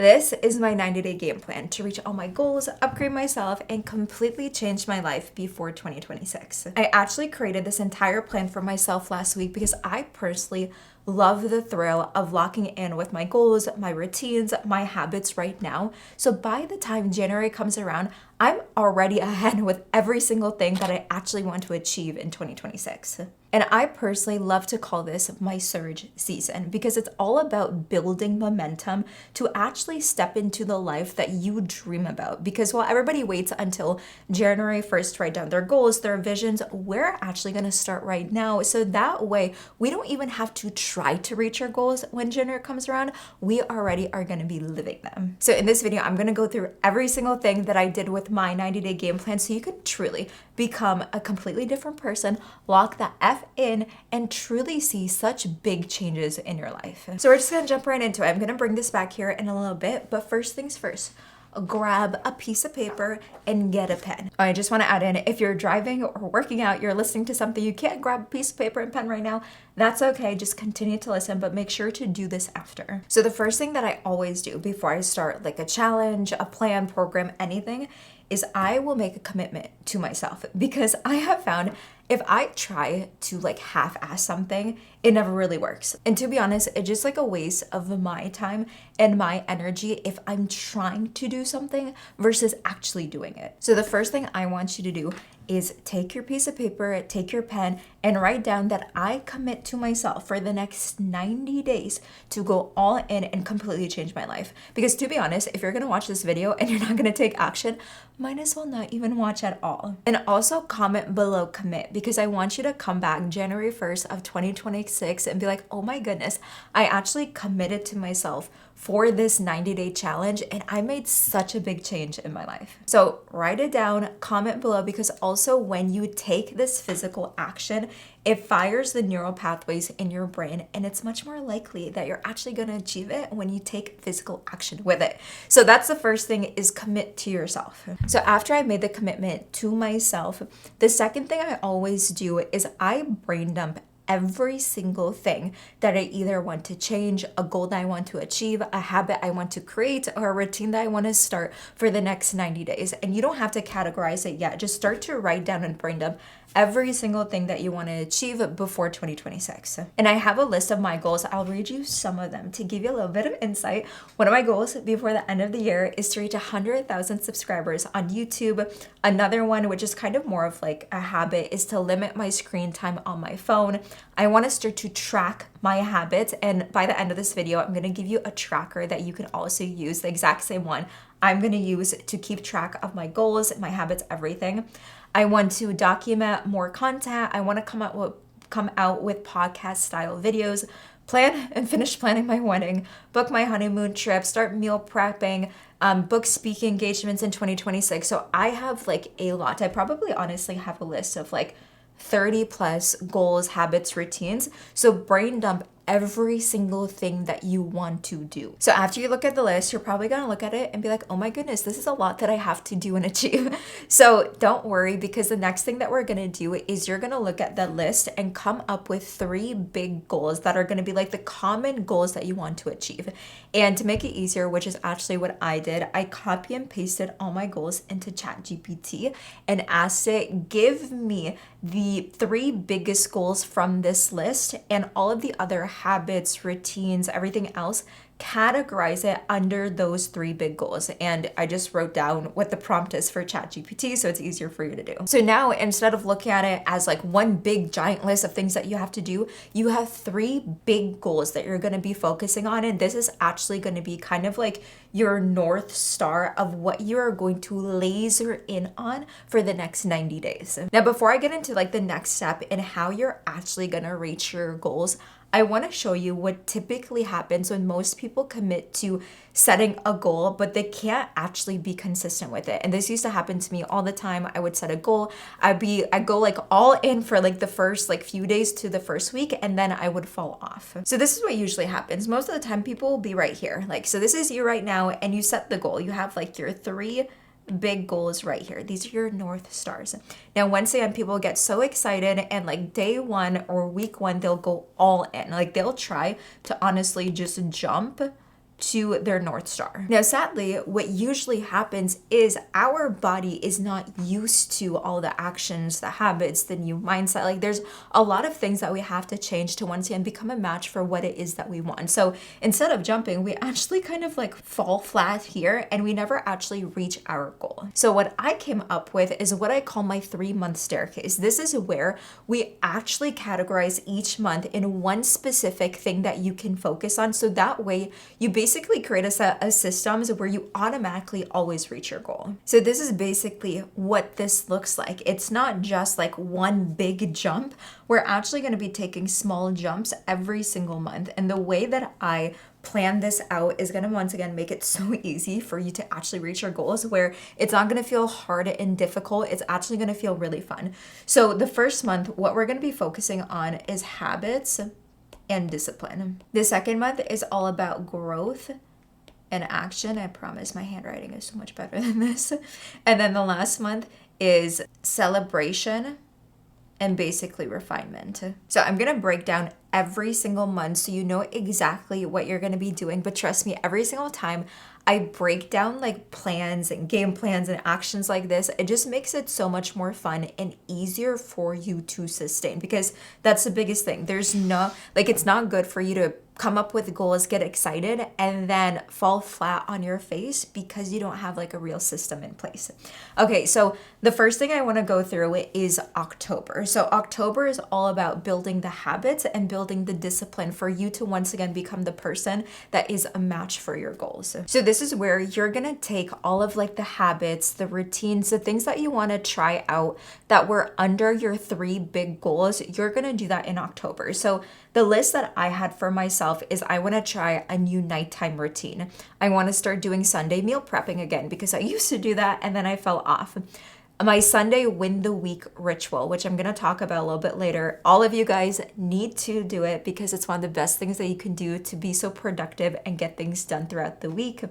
This is my 90-day game plan to reach all my goals, upgrade myself, and completely change my life before 2026. I actually created this entire plan for myself last week because I personally love the thrill of locking in with my goals, my routines, my habits right now. So by the time January comes around, I'm already ahead with every single thing that I actually want to achieve in 2026. And I personally love to call this my surge season because it's all about building momentum to actually step into the life that you dream about. Because while everybody waits until January 1st to write down their goals, their visions, we're actually going to start right now. So that way, we don't even have to try to reach our goals when January comes around. We already are going to be living them. So in this video, I'm going to go through every single thing that I did with my 90-day game plan so you can truly become a completely different person, lock the F in, and truly see such big changes in your life. So we're just gonna jump right into it. I'm gonna bring this back here in a little bit, but first things first, grab a piece of paper and get a pen. I just want to add in, if you're driving or working out, you're listening to something, you can't grab a piece of paper and pen right now, that's okay. Just continue to listen, but make sure to do this after. So the first thing that I always do before I start like a challenge, a plan, program, anything, is I will make a commitment to myself because I have found if I try to like half-ass something, it never really works. And to be honest, it's just like a waste of my time and my energy if I'm trying to do something versus actually doing it. So the first thing I want you to do is take your piece of paper, take your pen, and write down that I commit to myself for the next 90 days to go all in and completely change my life. Because to be honest, if you're gonna watch this video and you're not gonna take action, might as well not even watch at all. And also comment below commit because I want you to come back January 1st of 2026 and be like, oh my goodness, I actually committed to myself for this 90-day challenge and I made such a big change in my life. So write it down, comment below, because also when you take this physical action, it fires the neural pathways in your brain and it's much more likely that you're actually going to achieve it when you take physical action with it. So that's the first thing, is commit to yourself. So after I made the commitment to myself, the second thing I always do is I brain dump every single thing that I either want to change, a goal that I want to achieve, a habit I want to create, or a routine that I want to start for the next 90 days. And you don't have to categorize it yet. Just start to write down and brain dump every single thing that you want to achieve before 2026. And I have a list of my goals. I'll read you some of them to give you a little bit of insight. One of my goals before the end of the year is to reach 100,000 subscribers on YouTube. Another one, which is kind of more of like a habit, is to limit my screen time on my phone. I want to start to track my habits, and by the end of this video, I'm going to give you a tracker that you can also use, the exact same one I'm going to use to keep track of my goals, my habits, everything. I want to document more content. I want to come out with podcast style videos, plan and finish planning my wedding, book my honeymoon trip, start meal prepping, book speaking engagements in 2026. So I have like a lot. I probably honestly have a list of like 30 plus goals, habits, routines. So brain dump every single thing that you want to do. So after you look at the list, you're probably going to look at it and be like, oh my goodness, this is a lot that I have to do and achieve. So don't worry, because the next thing that we're going to do is you're going to look at the list and come up with 3 big goals that are going to be like the common goals that you want to achieve. And to make it easier, which is actually what I did, I copy and pasted all my goals into ChatGPT and asked it, give me the 3 biggest goals from this list and all of the other habits, routines, everything else, categorize it under those 3 big goals. And I just wrote down what the prompt is for ChatGPT so it's easier for you to do. So now instead of looking at it as like one big giant list of things that you have to do, you have 3 big goals that you're going to be focusing on. And this is actually going to be kind of like your North Star of what you are going to laser in on for the next 90 days. Now, before I get into like the next step and how you're actually going to reach your goals, I want to show you what typically happens when most people commit to setting a goal, but they can't actually be consistent with it. And this used to happen to me all the time. I would set a goal. I'd go like all in for like the first like few days to the first week, and then I would fall off. So this is what usually happens. Most of the time people will be right here. Like, so this is you right now, and you set the goal. You have like your 3 big goals right here. These are your North Stars. Now, once again, people get so excited and like day 1 or week 1, they'll go all in. Like they'll try to honestly just jump to their North Star. Now, sadly, what usually happens is our body is not used to all the actions, the habits, the new mindset. Like there's a lot of things that we have to change to once again become a match for what it is that we want. So instead of jumping, we actually kind of like fall flat here and we never actually reach our goal. So what I came up with is what I call my 3-month staircase. This is where we actually categorize each month in one specific thing that you can focus on. So that way you basically create a set of systems where you automatically always reach your goal. So this is basically what this looks like. It's not just like one big jump. We're actually going to be taking small jumps every single month. And the way that I plan this out is going to once again make it so easy for you to actually reach your goals, where it's not going to feel hard and difficult. It's actually going to feel really fun. So the first month, what we're going to be focusing on is habits and discipline. The second month is all about growth and action. I promise my handwriting is so much better than this. And then the last month is celebration and basically refinement. So I'm gonna break down every single month so you know exactly what you're gonna be doing. But trust me, every single time I break down like plans and game plans and actions like this, it just makes it so much more fun and easier for you to sustain, because that's the biggest thing. There's no, like, it's not good for you to come up with goals, get excited, and then fall flat on your face because you don't have like a real system in place. Okay, so the first thing I want to go through is October. So October is all about building the habits and building the discipline for you to once again become the person that is a match for your goals. So this is where you're going to take all of like the habits, the routines, the things that you want to try out that were under your 3 big goals. You're going to do that in October. So the list that I had for myself is I want to try a new nighttime routine. I want to start doing Sunday meal prepping again because I used to do that and then I fell off. My Sunday win the week ritual, which I'm going to talk about a little bit later. All of you guys need to do it because it's one of the best things that you can do to be so productive and get things done throughout the week.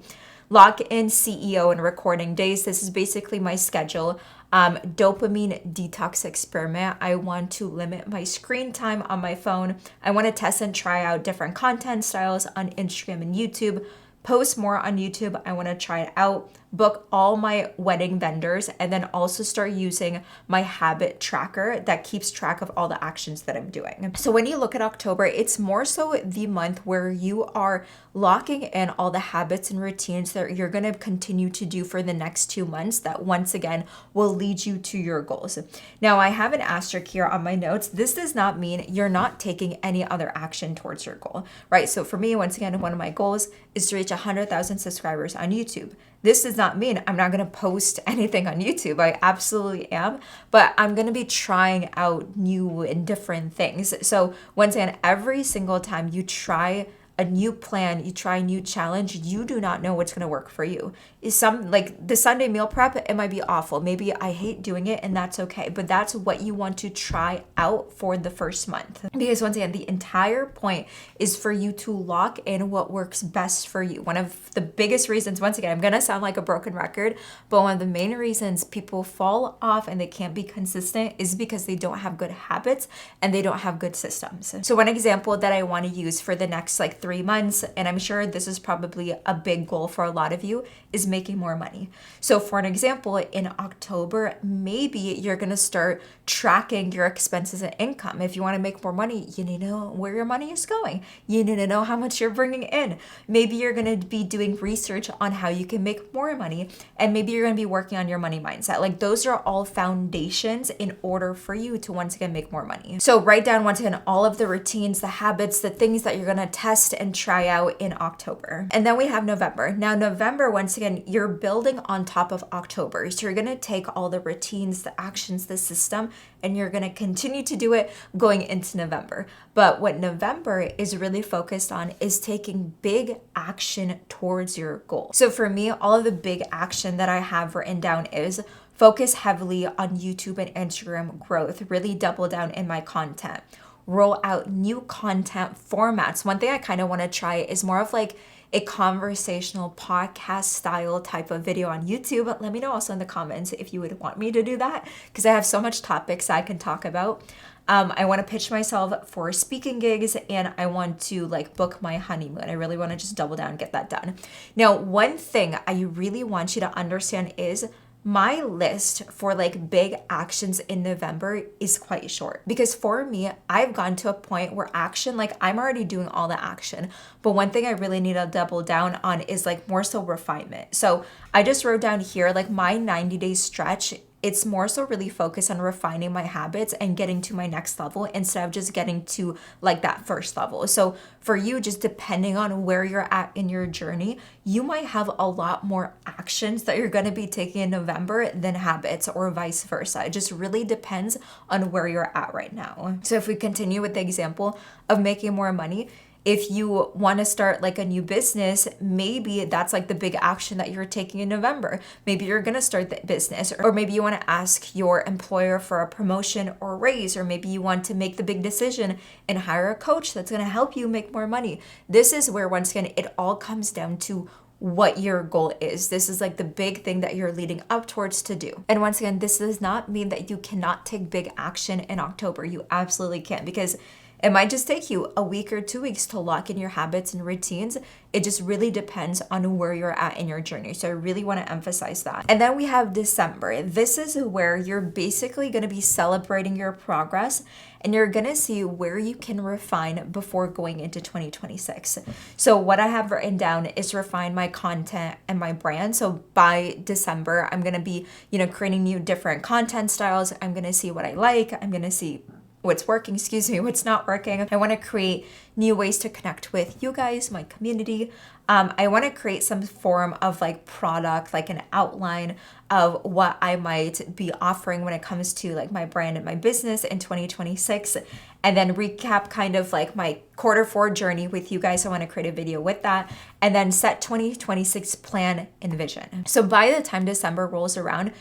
Lock in CEO and recording days. This is basically my schedule. Dopamine detox experiment. I want to limit my screen time on my phone. I want to test and try out different content styles on Instagram and YouTube. Post more on YouTube. I want to try it out. Book all my wedding vendors, and then also start using my habit tracker that keeps track of all the actions that I'm doing. So when you look at October, it's more so the month where you are locking in all the habits and routines that you're going to continue to do for the next 2 months that once again will lead you to your goals. Now, I have an asterisk here on my notes. This does not mean you're not taking any other action towards your goal, right? So for me, once again, one of my goals is to reach 100,000 subscribers on YouTube. This does not mean I'm not going to post anything on YouTube. I absolutely am, but I'm going to be trying out new and different things. So once again, every single time you try a new plan, you try a new challenge, you do not know what's going to work for you. Is some like the Sunday meal prep, it might be awful. Maybe I hate doing it and that's okay, but that's what you want to try out for the first month. Because once again, the entire point is for you to lock in what works best for you. One of the biggest reasons, once again, I'm going to sound like a broken record, but one of the main reasons people fall off and they can't be consistent is because they don't have good habits and they don't have good systems. So one example that I want to use for the next like 3 months, and I'm sure this is probably a big goal for a lot of you, is making more money. So for an example, in October, maybe you're going to start tracking your expenses and income. If you want to make more money, you need to know where your money is going. You need to know how much you're bringing in. Maybe you're going to be doing research on how you can make more money, and maybe you're going to be working on your money mindset. Like those are all foundations in order for you to once again make more money. So write down once again all of the routines, the habits, the things that you're going to test and try out in October. And then we have November. Now November, once again, you're building on top of October. So you're going to take all the routines, the actions, the system, and you're going to continue to do it going into November. But what November is really focused on is taking big action towards your goal. So for me, all of the big action that I have written down is focus heavily on YouTube and Instagram growth, really double down in my content, roll out new content formats. One thing I kind of want to try is more of like a conversational podcast style type of video on YouTube. Let me know also in the comments if you would want me to do that, because I have so much topics I can talk about. I want to pitch myself for speaking gigs, and I want to like book my honeymoon. I really want to just double down and get that done. Now, one thing I really want you to understand is my list for like big actions in November is quite short, because for me, I've gone to a point where action, like I'm already doing all the action, but one thing I really need to double down on is like more so refinement. So I just wrote down here like my 90-day stretch. It's more so really focused on refining my habits and getting to my next level instead of just getting to like that first level. So for you, just depending on where you're at in your journey, you might have a lot more actions that you're going to be taking in November than habits, or vice versa. It just really depends on where you're at right now. So if we continue with the example of making more money, if you want to start like a new business, maybe that's like the big action that you're taking in November. Maybe you're going to start the business, or maybe you want to ask your employer for a promotion or raise, or maybe you want to make the big decision and hire a coach that's going to help you make more money. This is where, once again, it all comes down to what your goal is. This is like the big thing that you're leading up towards to do. And once again, this does not mean that you cannot take big action in October. You absolutely can, because it might just take you a week or 2 weeks to lock in your habits and routines. It just really depends on where you're at in your journey. So I really want to emphasize that. And then we have December. This is where you're basically going to be celebrating your progress, and you're going to see where you can refine before going into 2026. So what I have written down is refine my content and my brand. So by December, I'm going to be, creating new different content styles. I'm going to see what I like. I'm going to see what's working, what's not working. I want to create new ways to connect with you guys, my community. I want to create some form of like product, like an outline of what I might be offering when it comes to like my brand and my business in 2026. And then recap kind of like my Q4 journey with you guys. I want to create a video with that, and then set 2026 plan and vision. So by the time December rolls around,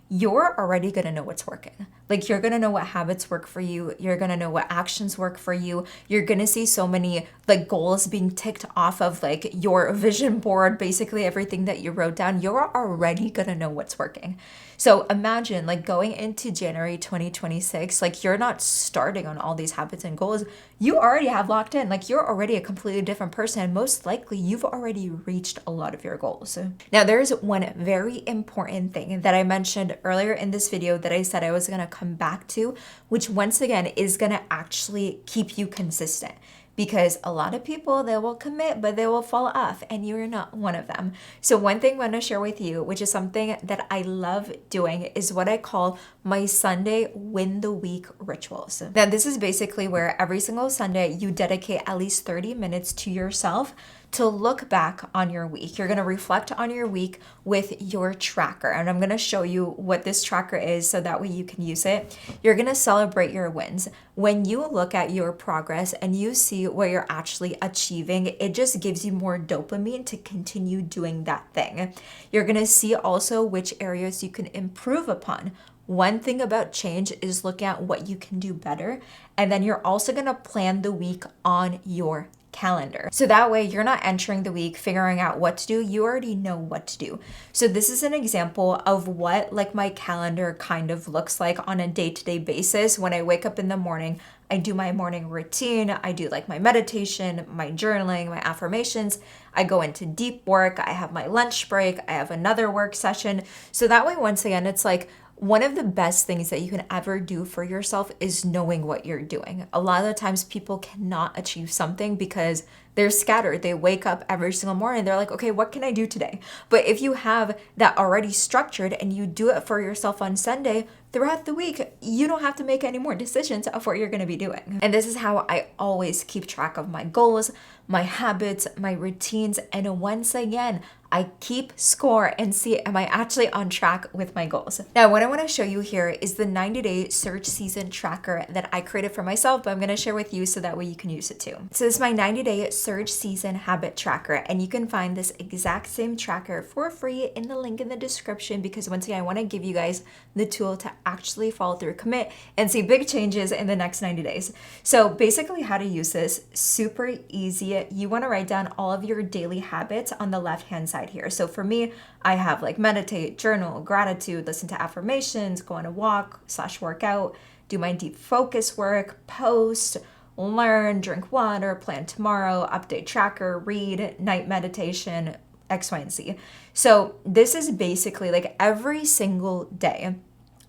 you're already going to know what's working. Like, you're going to know what habits work for you. You're going to know what actions work for you. You're going to see so many like goals being ticked off of like your vision board, basically everything that you wrote down. You're already going to know what's working. So imagine like going into January 2026, like you're not starting on all these habits and goals. You already have locked in, like you're already a completely different person. And most likely you've already reached a lot of your goals. Now there's one very important thing that I mentioned earlier in this video that I said I was going to come back to, which once again is going to actually keep you consistent. Because a lot of people, they will commit, but they will fall off, and you're not one of them. So one thing I want to share with you, which is something that I love doing, is what I call my Sunday win the week rituals. Now, this is basically where every single Sunday you dedicate at least 30 minutes to yourself to look back on your week. You're going to reflect on your week with your tracker. And I'm going to show you what this tracker is so that way you can use it. You're going to celebrate your wins. When you look at your progress and you see what you're actually achieving, it just gives you more dopamine to continue doing that thing. You're going to see also which areas you can improve upon. One thing about change is looking at what you can do better. And then you're also going to plan the week on your calendar. So that way you're not entering the week figuring out what to do. You already know what to do. So this is an example of what like my calendar kind of looks like on a day-to-day basis. When I wake up in the morning, I do my morning routine. I do like my meditation, my journaling, my affirmations. I go into deep work. I have my lunch break. I have another work session. So that way, once again, it's like one of the best things that you can ever do for yourself is knowing what you're doing. A lot of the times people cannot achieve something because they're scattered. They wake up every single morning. They're like, okay, what can I do today? But if you have that already structured and you do it for yourself on Sunday, throughout the week, you don't have to make any more decisions of what you're going to be doing. And this is how I always keep track of my goals, my habits, my routines. And once again, I keep score and see, am I actually on track with my goals? Now, what I want to show you here is the 90-day search season tracker that I created for myself, but I'm going to share with you so that way you can use it too. So this is my 90-day search season habit tracker, and you can find this exact same tracker for free in the link in the description, because once again, I want to give you guys the tool to actually follow through, commit, and see big changes in the next 90 days. So basically how to use this, super easy. You want to write down all of your daily habits on the left-hand side here. So for me, I have like meditate, journal, gratitude, listen to affirmations, go on a walk / workout, do my deep focus work, post, learn, drink water, plan tomorrow, update tracker, read, night meditation, X, Y, and Z. So this is basically like every single day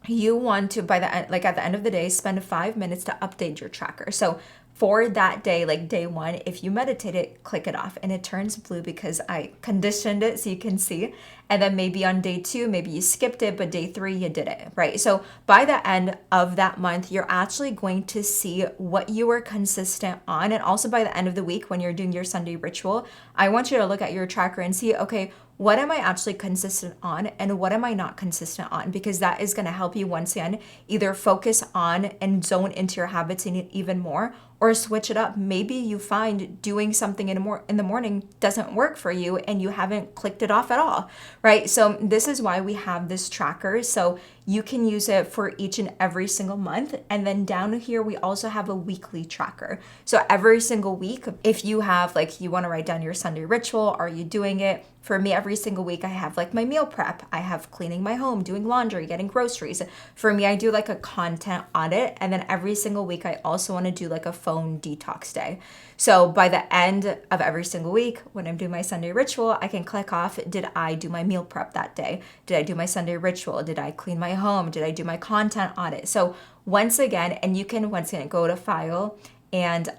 you want to, by the end, like at the end of the day, spend 5 minutes to update your tracker. So for that day, like day one, if you meditate it, click it off and it turns blue because I conditioned it so you can see. And then maybe on day two, maybe you skipped it, but day three, you did it, right? So by the end of that month, you're actually going to see what you were consistent on. And also by the end of the week, when you're doing your Sunday ritual, I want you to look at your tracker and see, okay, what am I actually consistent on and what am I not consistent on? Because that is going to help you once again either focus on and zone into your habits even more, or switch it up. Maybe you find doing something in the morning doesn't work for you and you haven't clicked it off at all, right? So this is why we have this tracker. So you can use it for each and every single month. And then down here, we also have a weekly tracker. So every single week, if you have like, you want to write down your Sunday ritual, are you doing it? For me, every single week, I have like my meal prep. I have cleaning my home, doing laundry, getting groceries. For me, I do like a content audit. And then every single week, I also want to do like a phone detox day. So by the end of every single week, when I'm doing my Sunday ritual, I can click off, did I do my meal prep that day? Did I do my Sunday ritual? Did I clean my home? Did I do my content audit? So once again, and you can once again go to file and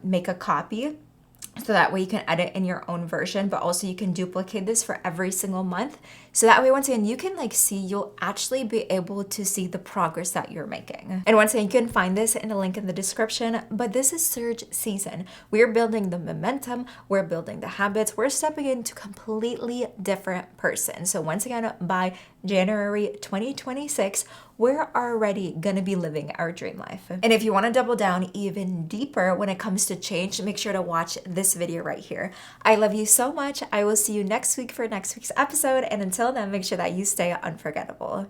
make a copy. So that way you can edit in your own version, but also you can duplicate this for every single month. So that way, once again, you can like see, you'll actually be able to see the progress that you're making. And once again, you can find this in a link in the description, but this is surge season. We're building the momentum, we're building the habits, we're stepping into a completely different person. So once again, by January 2026, we're already gonna be living our dream life. And if you wanna double down even deeper when it comes to change, make sure to watch this video right here. I love you so much. I will see you next week for next week's episode. And until then, make sure that you stay unforgettable.